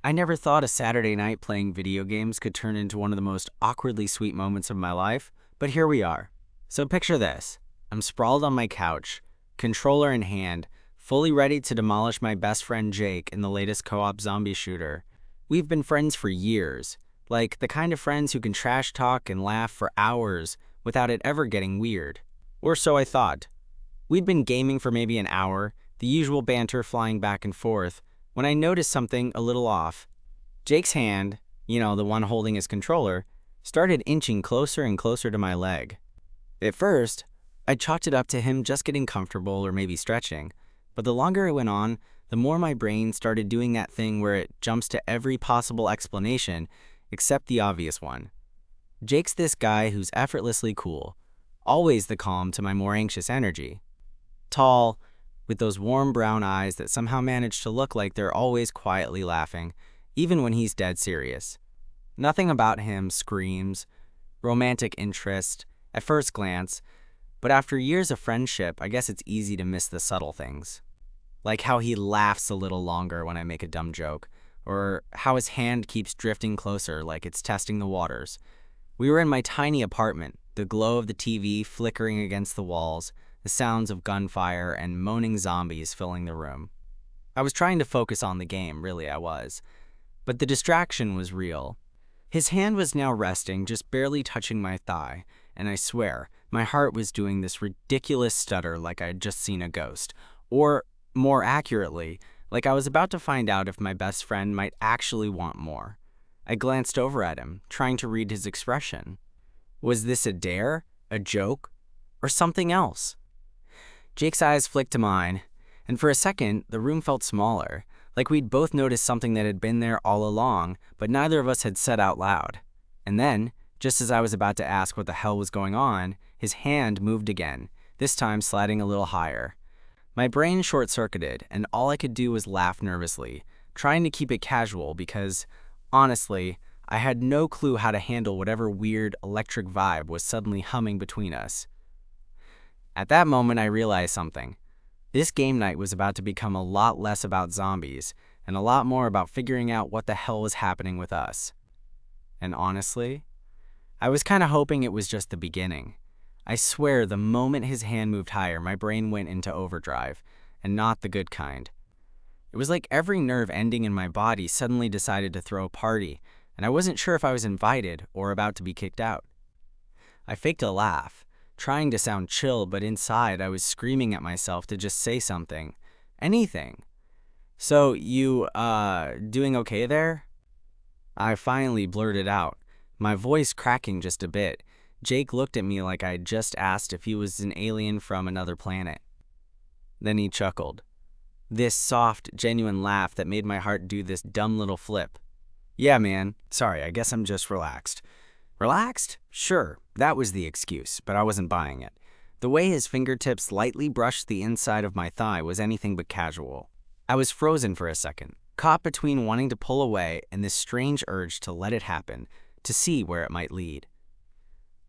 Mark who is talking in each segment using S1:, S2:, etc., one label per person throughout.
S1: I never thought a Saturday night playing video games could turn into one of the most awkwardly sweet moments of my life, but here we are. So picture this. I'm sprawled on my couch, controller in hand, fully ready to demolish my best friend Jake in the latest co-op zombie shooter. We've been friends for years, like the kind of friends who can trash talk and laugh for hours without it ever getting weird. Or so I thought. We'd been gaming for maybe an hour, the usual banter flying back and forth, when I noticed something a little off. Jake's hand, the one holding his controller, started inching closer and closer to my leg. At first, I chalked it up to him just getting comfortable or maybe stretching, but the longer it went on, the more my brain started doing that thing where it jumps to every possible explanation except the obvious one. Jake's this guy who's effortlessly cool, always the calm to my more anxious energy. Tall, with those warm brown eyes that somehow manage to look like they're always quietly laughing, even when he's dead serious. Nothing about him screams romantic interest at first glance, but after years of friendship, I guess it's easy to miss the subtle things. Like how he laughs a little longer when I make a dumb joke, or how his hand keeps drifting closer like it's testing the waters. We were in my tiny apartment, the glow of the TV flickering against the walls, the sounds of gunfire and moaning zombies filling the room. I was trying to focus on the game, really I was. But the distraction was real. His hand was now resting, just barely touching my thigh, and I swear, my heart was doing this ridiculous stutter like I had just seen a ghost. Or, more accurately, like I was about to find out if my best friend might actually want more. I glanced over at him, trying to read his expression. Was this a dare, a joke, or something else? Jake's eyes flicked to mine, and for a second, the room felt smaller, like we'd both noticed something that had been there all along, but neither of us had said out loud. And then, just as I was about to ask what the hell was going on, his hand moved again, this time sliding a little higher. My brain short-circuited, and all I could do was laugh nervously, trying to keep it casual because, honestly, I had no clue how to handle whatever weird electric vibe was suddenly humming between us. At that moment, I realized something. This game night was about to become a lot less about zombies and a lot more about figuring out what the hell was happening with us. And honestly, I was kind of hoping it was just the beginning. I swear the moment his hand moved higher, my brain went into overdrive, and not the good kind. It was like every nerve ending in my body suddenly decided to throw a party, and I wasn't sure if I was invited or about to be kicked out. I faked a laugh, trying to sound chill, but inside I was screaming at myself to just say something. Anything. So, doing okay there? I finally blurted out, my voice cracking just a bit. Jake looked at me like I'd just asked if he was an alien from another planet. Then he chuckled. This soft, genuine laugh that made my heart do this dumb little flip. Yeah, man. Sorry, I guess I'm just relaxed. Relaxed? Sure, that was the excuse, but I wasn't buying it. The way his fingertips lightly brushed the inside of my thigh was anything but casual. I was frozen for a second, caught between wanting to pull away and this strange urge to let it happen, to see where it might lead.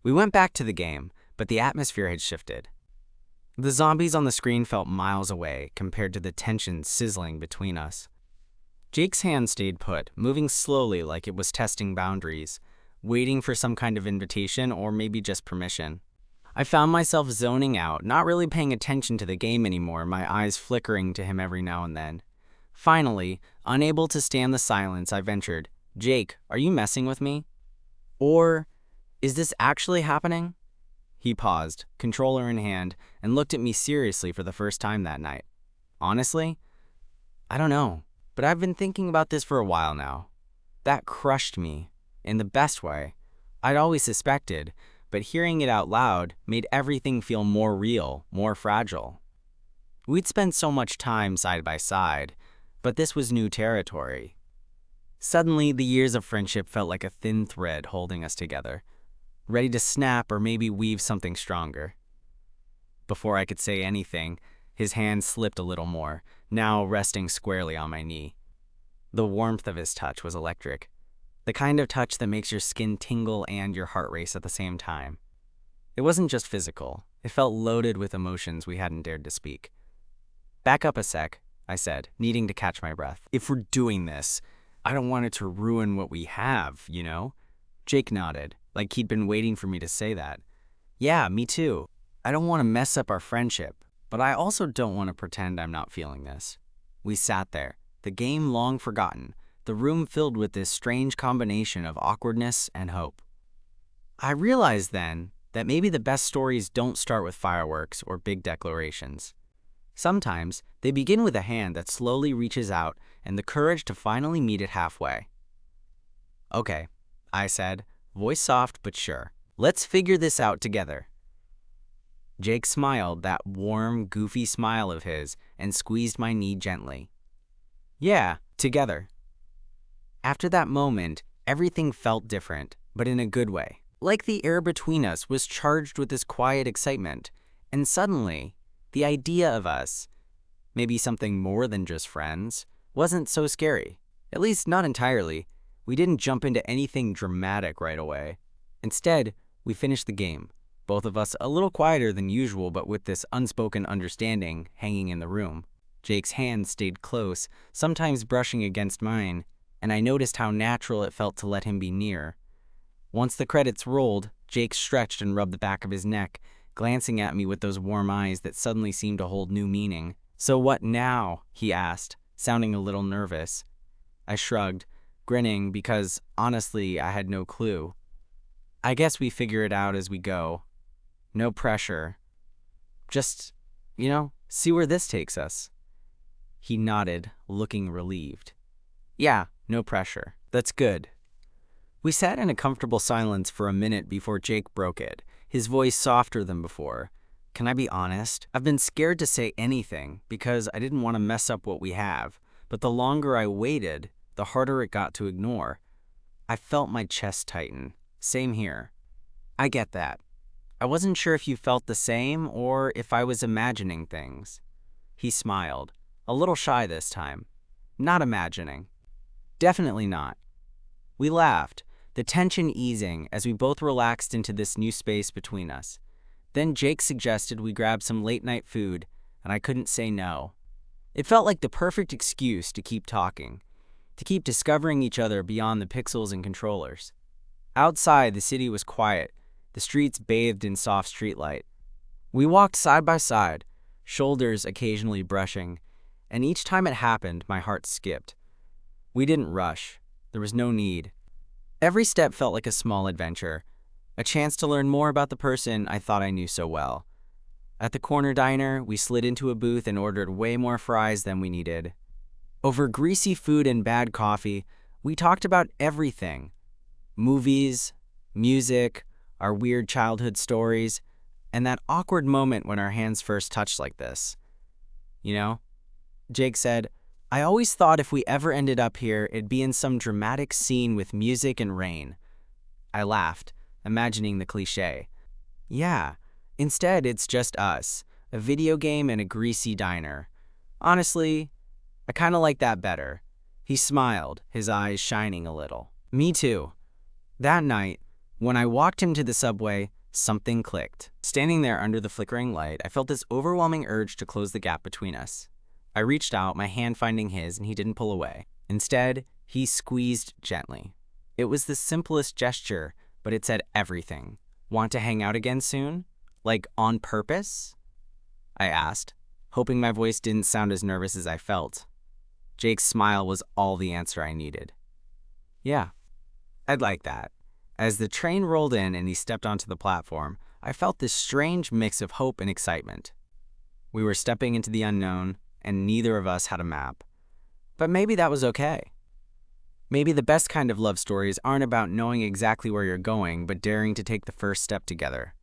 S1: We went back to the game, but the atmosphere had shifted. The zombies on the screen felt miles away compared to the tension sizzling between us. Jake's hand stayed put, moving slowly like it was testing boundaries, waiting for some kind of invitation or maybe just permission. I found myself zoning out, not really paying attention to the game anymore, my eyes flickering to him every now and then. Finally, unable to stand the silence, I ventured, "Jake, are you messing with me? Or is this actually happening?" He paused, controller in hand, and looked at me seriously for the first time that night. Honestly, I don't know, but I've been thinking about this for a while now. That crushed me, in the best way. I'd always suspected, but hearing it out loud made everything feel more real, more fragile. We'd spent so much time side by side, but this was new territory. Suddenly, the years of friendship felt like a thin thread holding us together, ready to snap or maybe weave something stronger. Before I could say anything, his hand slipped a little more, now resting squarely on my knee. The warmth of his touch was electric, the kind of touch that makes your skin tingle and your heart race at the same time. It wasn't just physical, it felt loaded with emotions we hadn't dared to speak. "Back up a sec," I said, needing to catch my breath. "If we're doing this, I don't want it to ruin what we have, you know? Jake nodded, like he'd been waiting for me to say that. Yeah, me too. I don't want to mess up our friendship, but I also don't want to pretend I'm not feeling this. We sat there, the game long forgotten, the room filled with this strange combination of awkwardness and hope. I realized then that maybe the best stories don't start with fireworks or big declarations. Sometimes they begin with a hand that slowly reaches out and the courage to finally meet it halfway. Okay, I said, voice soft but sure. Let's figure this out together. Jake smiled, that warm, goofy smile of his, and squeezed my knee gently. Yeah, together. After that moment, everything felt different, but in a good way. Like the air between us was charged with this quiet excitement, and suddenly, the idea of us, maybe something more than just friends, wasn't so scary. At least not entirely. We didn't jump into anything dramatic right away. Instead, we finished the game, both of us a little quieter than usual, but with this unspoken understanding hanging in the room. Jake's hand stayed close, sometimes brushing against mine, and I noticed how natural it felt to let him be near. Once the credits rolled, Jake stretched and rubbed the back of his neck, glancing at me with those warm eyes that suddenly seemed to hold new meaning. So what now? He asked, sounding a little nervous. I shrugged, grinning because, honestly, I had no clue. I guess we figure it out as we go. No pressure. Just, see where this takes us. He nodded, looking relieved. Yeah, no pressure. That's good. We sat in a comfortable silence for a minute before Jake broke it, his voice softer than before. Can I be honest? I've been scared to say anything because I didn't want to mess up what we have, but the longer I waited, the harder it got to ignore. I felt my chest tighten. Same here. I get that. I wasn't sure if you felt the same or if I was imagining things. He smiled, a little shy this time. Not imagining. Definitely not. We laughed, the tension easing as we both relaxed into this new space between us. Then Jake suggested we grab some late-night food, and I couldn't say no. It felt like the perfect excuse to keep talking, to keep discovering each other beyond the pixels and controllers. Outside, the city was quiet, the streets bathed in soft streetlight. We walked side by side, shoulders occasionally brushing, and each time it happened, my heart skipped. We didn't rush. There was no need. Every step felt like a small adventure, a chance to learn more about the person I thought I knew so well. At the corner diner, we slid into a booth and ordered way more fries than we needed. Over greasy food and bad coffee, we talked about everything. Movies, music, our weird childhood stories, and that awkward moment when our hands first touched like this. Jake said, I always thought if we ever ended up here, it'd be in some dramatic scene with music and rain. I laughed, imagining the cliché. Yeah, instead it's just us, a video game and a greasy diner. Honestly, I kind of like that better. He smiled, his eyes shining a little. Me too. That night, when I walked him to the subway, something clicked. Standing there under the flickering light, I felt this overwhelming urge to close the gap between us. I reached out, my hand finding his, and he didn't pull away. Instead, he squeezed gently. It was the simplest gesture, but it said everything. Want to hang out again soon? Like on purpose? I asked, hoping my voice didn't sound as nervous as I felt. Jake's smile was all the answer I needed. Yeah, I'd like that. As the train rolled in and he stepped onto the platform, I felt this strange mix of hope and excitement. We were stepping into the unknown, and neither of us had a map. But maybe that was okay. Maybe the best kind of love stories aren't about knowing exactly where you're going, but daring to take the first step together.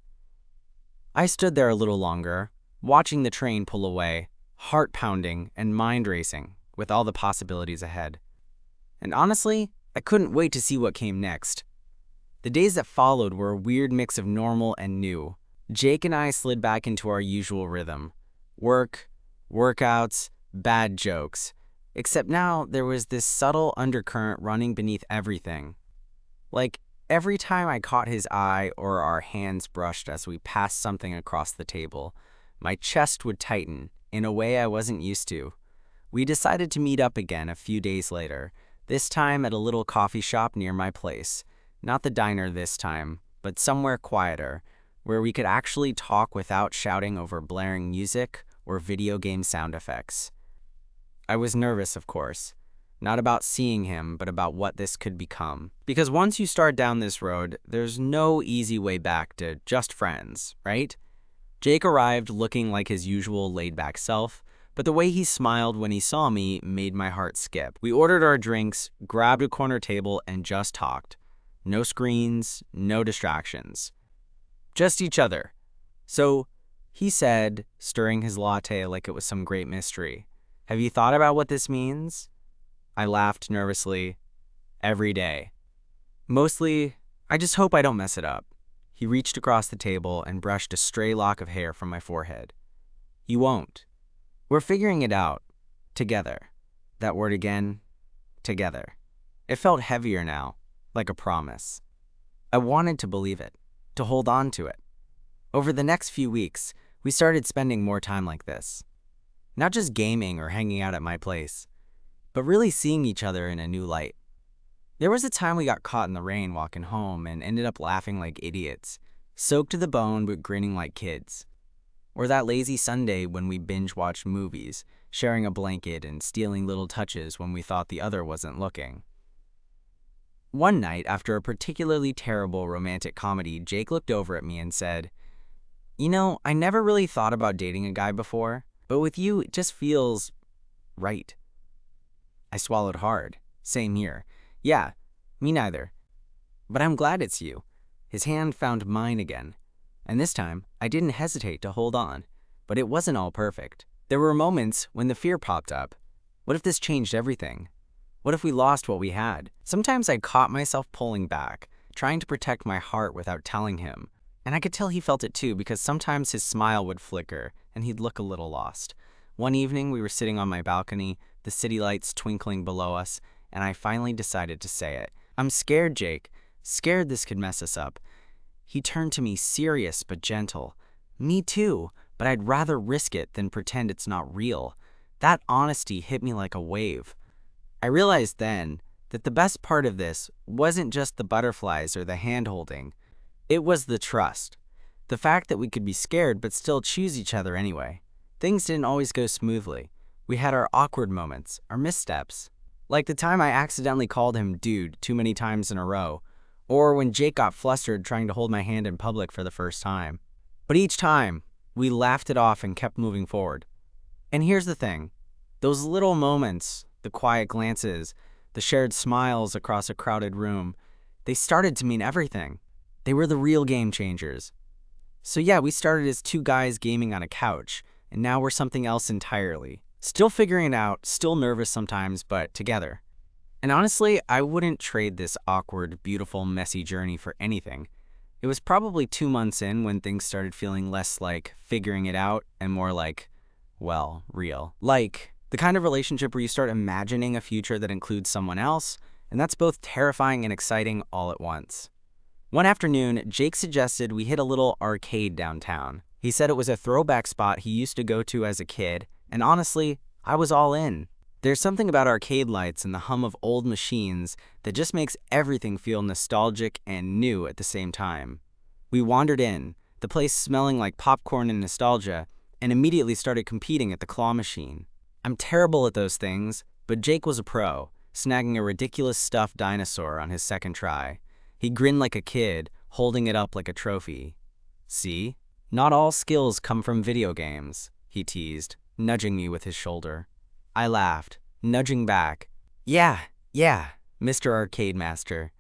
S1: I stood there a little longer, watching the train pull away, heart pounding and mind racing, with all the possibilities ahead. And honestly, I couldn't wait to see what came next. The days that followed were a weird mix of normal and new. Jake and I slid back into our usual rhythm. Work, workouts, bad jokes. Except now there was this subtle undercurrent running beneath everything. Like every time I caught his eye or our hands brushed as we passed something across the table, my chest would tighten in a way I wasn't used to. We decided to meet up again a few days later, this time at a little coffee shop near my place. Not the diner this time, but somewhere quieter, where we could actually talk without shouting over blaring music or video game sound effects. I was nervous, of course. Not about seeing him, but about what this could become. Because once you start down this road, there's no easy way back to just friends, right? Jake arrived looking like his usual laid-back self, but the way he smiled when he saw me made my heart skip. We ordered our drinks, grabbed a corner table, and just talked. No screens, no distractions. Just each other. So, he said, stirring his latte like it was some great mystery, "Have you thought about what this means?" I laughed nervously. "Every day. Mostly, I just hope I don't mess it up." He reached across the table and brushed a stray lock of hair from my forehead. "You won't. We're figuring it out. Together." That word again. Together. It felt heavier now, like a promise. I wanted to believe it, to hold on to it. Over the next few weeks, we started spending more time like this. Not just gaming or hanging out at my place, but really seeing each other in a new light. There was a time we got caught in the rain walking home and ended up laughing like idiots, soaked to the bone but grinning like kids. Or that lazy Sunday when we binge-watched movies, sharing a blanket and stealing little touches when we thought the other wasn't looking. One night, after a particularly terrible romantic comedy, Jake looked over at me and said, "You know, I never really thought about dating a guy before, but with you, it just feels right." I swallowed hard. Same here. "Yeah, me neither. But I'm glad it's you." His hand found mine again. And this time, I didn't hesitate to hold on. But it wasn't all perfect. There were moments when the fear popped up. What if this changed everything? What if we lost what we had? Sometimes I caught myself pulling back, trying to protect my heart without telling him. And I could tell he felt it too, because sometimes his smile would flicker and he'd look a little lost. One evening, we were sitting on my balcony, the city lights twinkling below us, and I finally decided to say it. "I'm scared, Jake. Scared this could mess us up." He turned to me, serious but gentle. "Me too, but I'd rather risk it than pretend it's not real." That honesty hit me like a wave. I realized then that the best part of this wasn't just the butterflies or the hand-holding. It was the trust. The fact that we could be scared but still choose each other anyway. Things didn't always go smoothly. We had our awkward moments, our missteps. Like the time I accidentally called him dude too many times in a row, or when Jake got flustered trying to hold my hand in public for the first time. But each time, we laughed it off and kept moving forward. And here's the thing. Those little moments, the quiet glances, the shared smiles across a crowded room, they started to mean everything. They were the real game changers. So yeah, we started as two guys gaming on a couch, and now we're something else entirely. Still figuring it out, still nervous sometimes, but together. And honestly, I wouldn't trade this awkward, beautiful, messy journey for anything. It was probably 2 months in when things started feeling less like figuring it out and more like, well, real. Like the kind of relationship where you start imagining a future that includes someone else, and that's both terrifying and exciting all at once. One afternoon, Jake suggested we hit a little arcade downtown. He said it was a throwback spot he used to go to as a kid, and honestly, I was all in. There's something about arcade lights and the hum of old machines that just makes everything feel nostalgic and new at the same time. We wandered in, the place smelling like popcorn and nostalgia, and immediately started competing at the claw machine. I'm terrible at those things, but Jake was a pro, snagging a ridiculous stuffed dinosaur on his second try. He grinned like a kid, holding it up like a trophy. "See? Not all skills come from video games," he teased, nudging me with his shoulder. I laughed, nudging back. Yeah, Mr. Arcade Master."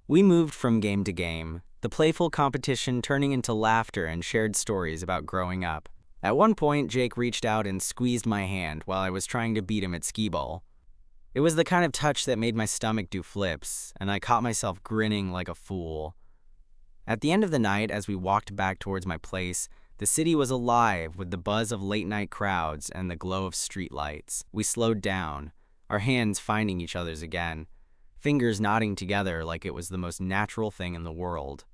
S1: We moved from game to game, the playful competition turning into laughter and shared stories about growing up. At one point, Jake reached out and squeezed my hand while I was trying to beat him at skee-ball. It was the kind of touch that made my stomach do flips, and I caught myself grinning like a fool. At the end of the night, as we walked back towards my place, the city was alive with the buzz of late-night crowds and the glow of street lights. We slowed down, our hands finding each other's again, fingers knotting together like it was the most natural thing in the world.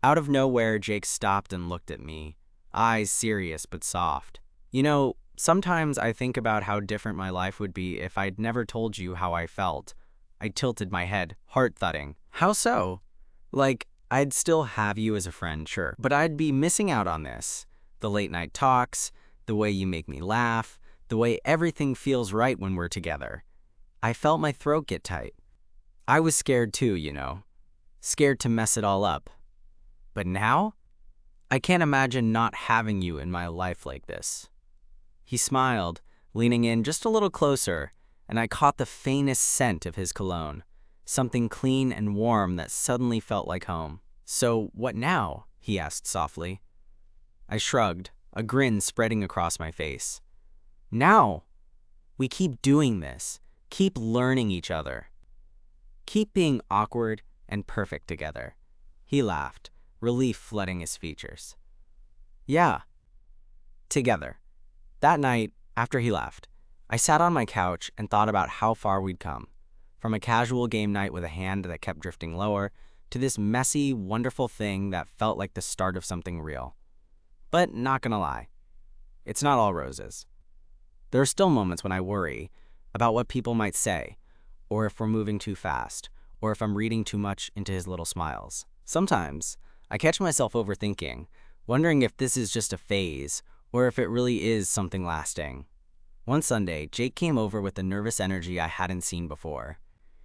S1: Out of nowhere, Jake stopped and looked at me, eyes serious but soft. "You know, Sometimes I think about how different my life would be if I'd never told you how I felt. I tilted my head, heart thudding. How so? Like, I'd still have you as a friend, sure, but I'd be missing out on this. The late night talks, the way you make me laugh, the way everything feels right when we're together. I felt my throat get tight. I was scared too, scared to mess it all up. But now, I can't imagine not having you in my life like this. He smiled, leaning in just a little closer, and I caught the faintest scent of his cologne, something clean and warm that suddenly felt like home. "So what now?" he asked softly. I shrugged, a grin spreading across my face. "Now, we keep doing this, keep learning each other, keep being awkward and perfect together." He laughed, relief flooding his features. "Yeah, together." That night, after he left, I sat on my couch and thought about how far we'd come. From a casual game night with a hand that kept drifting lower, to this messy, wonderful thing that felt like the start of something real. But not gonna lie, it's not all roses. There are still moments when I worry about what people might say, or if we're moving too fast, or if I'm reading too much into his little smiles. Sometimes, I catch myself overthinking, wondering if this is just a phase, or if it really is something lasting. One Sunday, Jake came over with a nervous energy I hadn't seen before.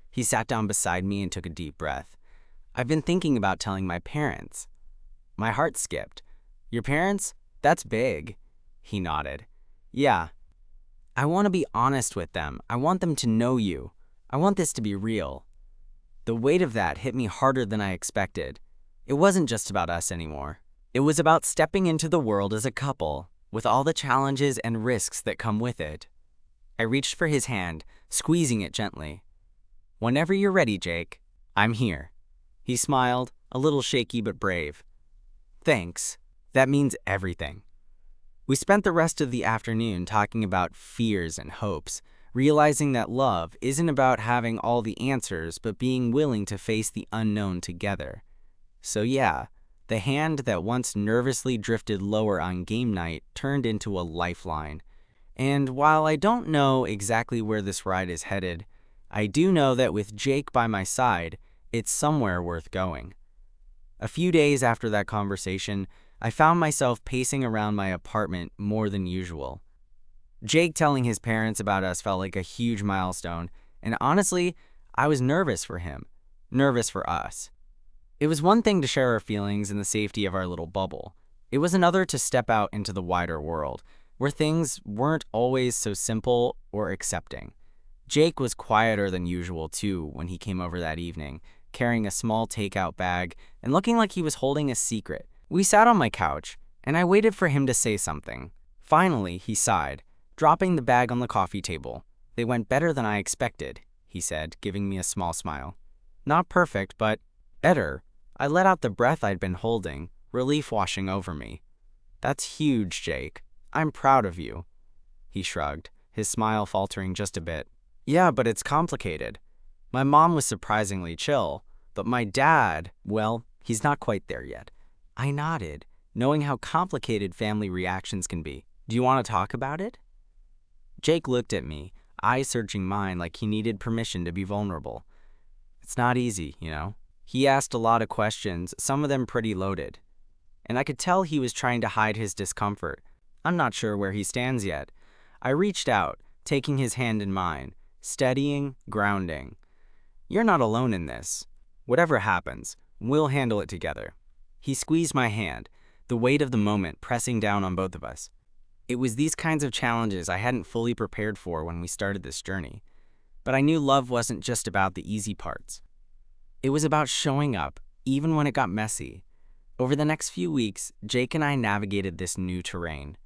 S1: He sat down beside me and took a deep breath. "I've been thinking about telling my parents." My heart skipped. "Your parents? That's big." He nodded. "Yeah. I want to be honest with them. I want them to know you. I want this to be real." The weight of that hit me harder than I expected. It wasn't just about us anymore. It was about stepping into the world as a couple, with all the challenges and risks that come with it. I reached for his hand, squeezing it gently. "Whenever you're ready, Jake, I'm here." He smiled, a little shaky but brave. "Thanks. That means everything." We spent the rest of the afternoon talking about fears and hopes, realizing that love isn't about having all the answers, but being willing to face the unknown together. So yeah, the hand that once nervously drifted lower on game night turned into a lifeline. And while I don't know exactly where this ride is headed, I do know that with Jake by my side, it's somewhere worth going. A few days after that conversation, I found myself pacing around my apartment more than usual. Jake telling his parents about us felt like a huge milestone, and honestly, I was nervous for him, nervous for us. It was one thing to share our feelings in the safety of our little bubble. It was another to step out into the wider world, where things weren't always so simple or accepting. Jake was quieter than usual too when he came over that evening, carrying a small takeout bag and looking like he was holding a secret. We sat on my couch, and I waited for him to say something. Finally, he sighed, dropping the bag on the coffee table. "They went better than I expected," he said, giving me a small smile. "Not perfect, but better." I let out the breath I'd been holding, relief washing over me. "That's huge, Jake. I'm proud of you." He shrugged, his smile faltering just a bit. "Yeah, but it's complicated. My mom was surprisingly chill, but my dad, well, he's not quite there yet." I nodded, knowing how complicated family reactions can be. "Do you want to talk about it?" Jake looked at me, eyes searching mine like he needed permission to be vulnerable. It's not easy, He asked a lot of questions, some of them pretty loaded. And I could tell he was trying to hide his discomfort. I'm not sure where he stands yet. I reached out, taking his hand in mine, steadying, grounding. "You're not alone in this. Whatever happens, we'll handle it together." He squeezed my hand, the weight of the moment pressing down on both of us. It was these kinds of challenges I hadn't fully prepared for when we started this journey. But I knew love wasn't just about the easy parts. It was about showing up, even when it got messy. Over the next few weeks, Jake and I navigated this new terrain.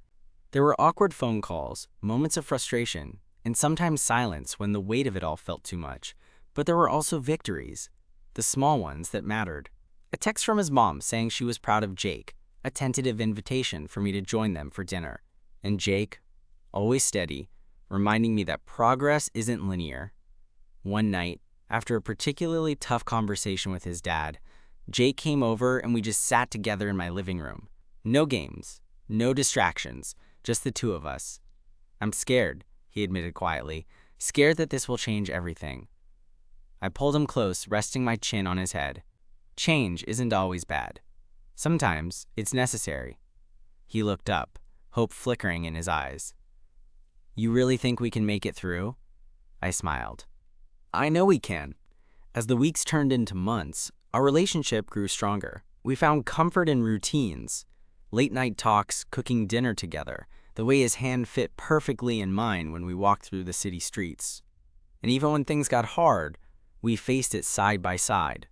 S1: There were awkward phone calls, moments of frustration, and sometimes silence when the weight of it all felt too much. But there were also victories, the small ones that mattered. A text from his mom saying she was proud of Jake, a tentative invitation for me to join them for dinner. And Jake, always steady, reminding me that progress isn't linear. One night, after a particularly tough conversation with his dad, Jake came over and we just sat together in my living room. No games, no distractions, just the two of us. I'm scared, he admitted quietly, scared that this will change everything. I pulled him close, resting my chin on his head. Change isn't always bad. Sometimes it's necessary. He looked up, hope flickering in his eyes. You really think we can make it through? I smiled. I know we can. As the weeks turned into months, our relationship grew stronger. We found comfort in routines, late-night talks, cooking dinner together, the way his hand fit perfectly in mine when we walked through the city streets. And even when things got hard, we faced it side by side.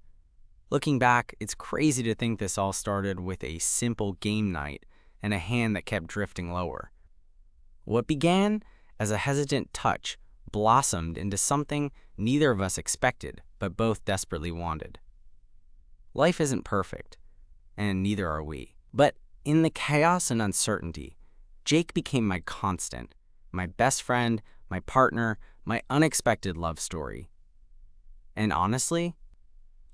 S1: Looking back, it's crazy to think this all started with a simple game night and a hand that kept drifting lower. What began as a hesitant touch blossomed into something neither of us expected, but both desperately wanted. Life isn't perfect, and neither are we. But in the chaos and uncertainty, Jake became my constant, my best friend, my partner, my unexpected love story. And honestly,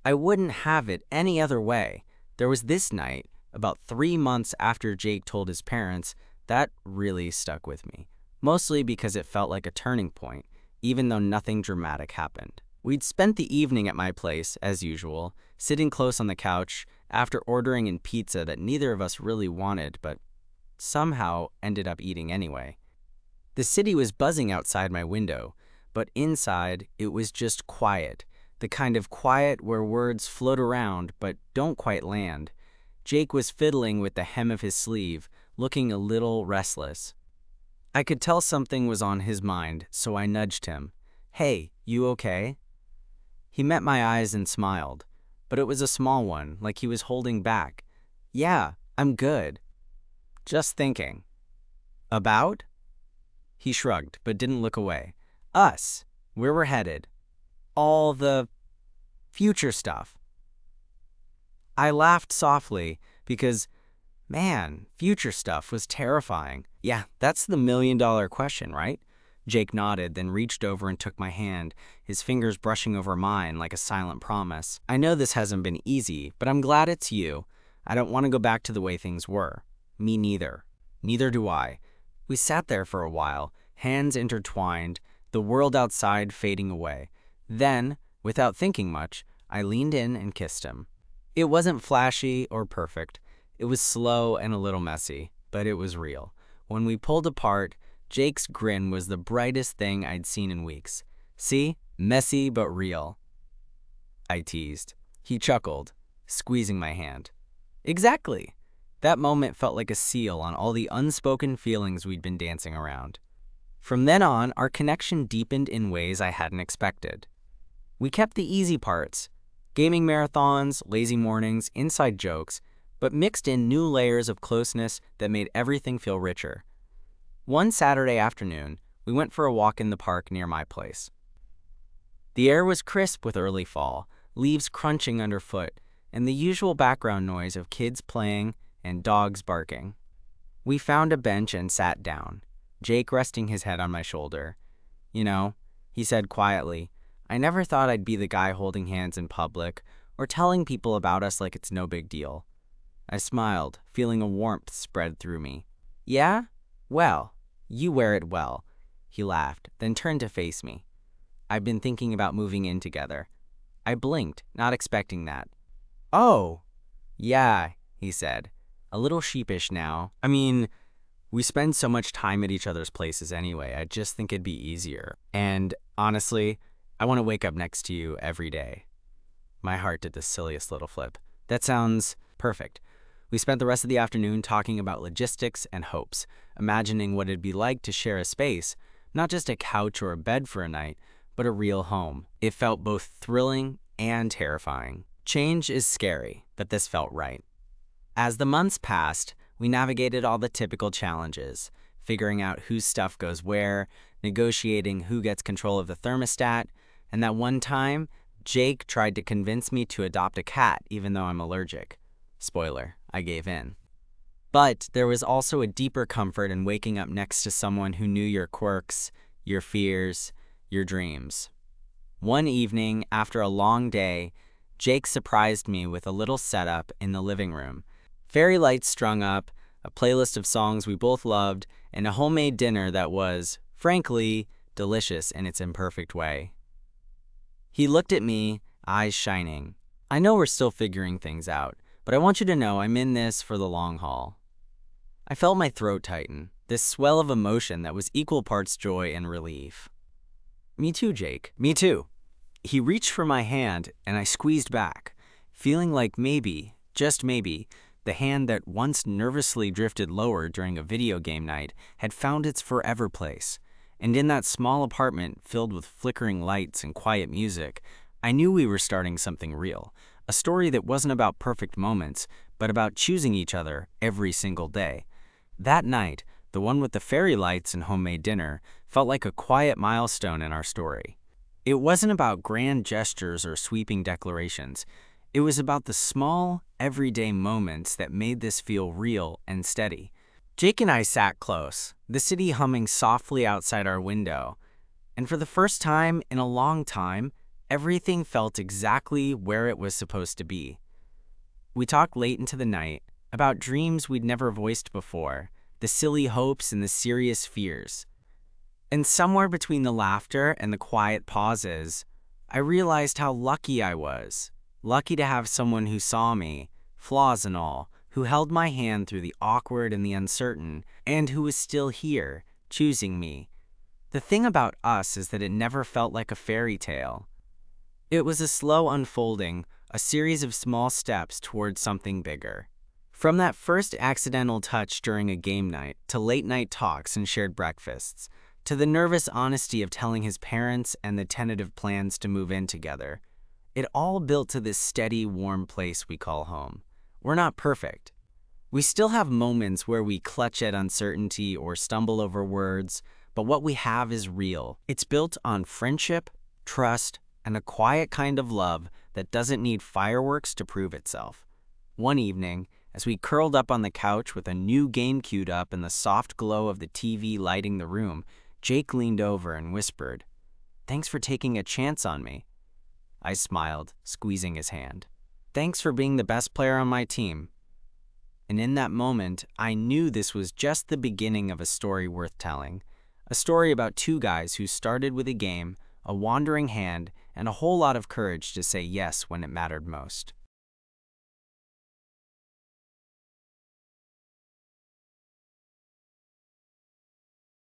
S1: I wouldn't have it any other way. There was this night, about 3 months after Jake told his parents, that really stuck with me. Mostly because it felt like a turning point, even though nothing dramatic happened. We'd spent the evening at my place, as usual, sitting close on the couch after ordering in pizza that neither of us really wanted, but somehow ended up eating anyway. The city was buzzing outside my window, but inside it was just quiet, the kind of quiet where words float around but don't quite land. Jake was fiddling with the hem of his sleeve, looking a little restless. I could tell something was on his mind, so I nudged him. Hey, you okay? He met my eyes and smiled, but it was a small one, like he was holding back. Yeah, I'm good. Just thinking. About? He shrugged, but didn't look away. Us, where we're headed. All the future stuff. I laughed softly because, man, future stuff was terrifying. Yeah, that's the million-dollar question, right? Jake nodded, then reached over and took my hand, his fingers brushing over mine like a silent promise. I know this hasn't been easy, but I'm glad it's you. I don't want to go back to the way things were. Me neither. Neither do I. We sat there for a while, hands intertwined, the world outside fading away. Then, without thinking much, I leaned in and kissed him. It wasn't flashy or perfect. It was slow and a little messy, but it was real. When we pulled apart, Jake's grin was the brightest thing I'd seen in weeks. See? Messy but real. I teased. He chuckled, squeezing my hand. Exactly. That moment felt like a seal on all the unspoken feelings we'd been dancing around. From then on, our connection deepened in ways I hadn't expected. We kept the easy parts, gaming marathons, lazy mornings, inside jokes, but mixed in new layers of closeness that made everything feel richer. One Saturday afternoon, we went for a walk in the park near my place. The air was crisp with early fall, leaves crunching underfoot, and the usual background noise of kids playing and dogs barking. We found a bench and sat down, Jake resting his head on my shoulder. You know, he said quietly, I never thought I'd be the guy holding hands in public or telling people about us like it's no big deal. I smiled, feeling a warmth spread through me. Yeah? Well, you wear it well. He laughed, then turned to face me. I've been thinking about moving in together. I blinked, not expecting that. Oh, yeah, he said, a little sheepish now. I mean, we spend so much time at each other's places anyway. I just think it'd be easier. And honestly, I want to wake up next to you every day. My heart did the silliest little flip. That sounds perfect. We spent the rest of the afternoon talking about logistics and hopes, imagining what it'd be like to share a space, not just a couch or a bed for a night, but a real home. It felt both thrilling and terrifying. Change is scary, but this felt right. As the months passed, we navigated all the typical challenges, figuring out whose stuff goes where, negotiating who gets control of the thermostat, and that one time, Jake tried to convince me to adopt a cat even though I'm allergic. Spoiler, I gave in. But there was also a deeper comfort in waking up next to someone who knew your quirks, your fears, your dreams. One evening, after a long day, Jake surprised me with a little setup in the living room. Fairy lights strung up, a playlist of songs we both loved, and a homemade dinner that was, frankly, delicious in its imperfect way. He looked at me, eyes shining. I know we're still figuring things out, but I want you to know I'm in this for the long haul. I felt my throat tighten, this swell of emotion that was equal parts joy and relief. Me too, Jake. Me too. He reached for my hand, and I squeezed back, feeling like maybe, just maybe, the hand that once nervously drifted lower during a video game night had found its forever place. And in that small apartment filled with flickering lights and quiet music, I knew we were starting something real, a story that wasn't about perfect moments, but about choosing each other every single day. That night, the one with the fairy lights and homemade dinner, felt like a quiet milestone in our story. It wasn't about grand gestures or sweeping declarations. It was about the small, everyday moments that made this feel real and steady. Jake and I sat close, the city humming softly outside our window, and for the first time in a long time, everything felt exactly where it was supposed to be. We talked late into the night about dreams we'd never voiced before, the silly hopes and the serious fears. And somewhere between the laughter and the quiet pauses, I realized how lucky I was. Lucky to have someone who saw me, flaws and all, who held my hand through the awkward and the uncertain, and who was still here, choosing me. The thing about us is that it never felt like a fairy tale. It was a slow unfolding, a series of small steps towards something bigger. From that first accidental touch during a game night, to late-night talks and shared breakfasts, to the nervous honesty of telling his parents and the tentative plans to move in together, it all built to this steady, warm place we call home. We're not perfect. We still have moments where we clutch at uncertainty or stumble over words, but what we have is real. It's built on friendship, trust, and a quiet kind of love that doesn't need fireworks to prove itself. One evening, as we curled up on the couch with a new game queued up and the soft glow of the TV lighting the room, Jake leaned over and whispered, "Thanks for taking a chance on me." I smiled, squeezing his hand. "Thanks for being the best player on my team." And in that moment, I knew this was just the beginning of a story worth telling. A story about two guys who started with a game, a wandering hand, and a whole lot of courage to say yes when it mattered most.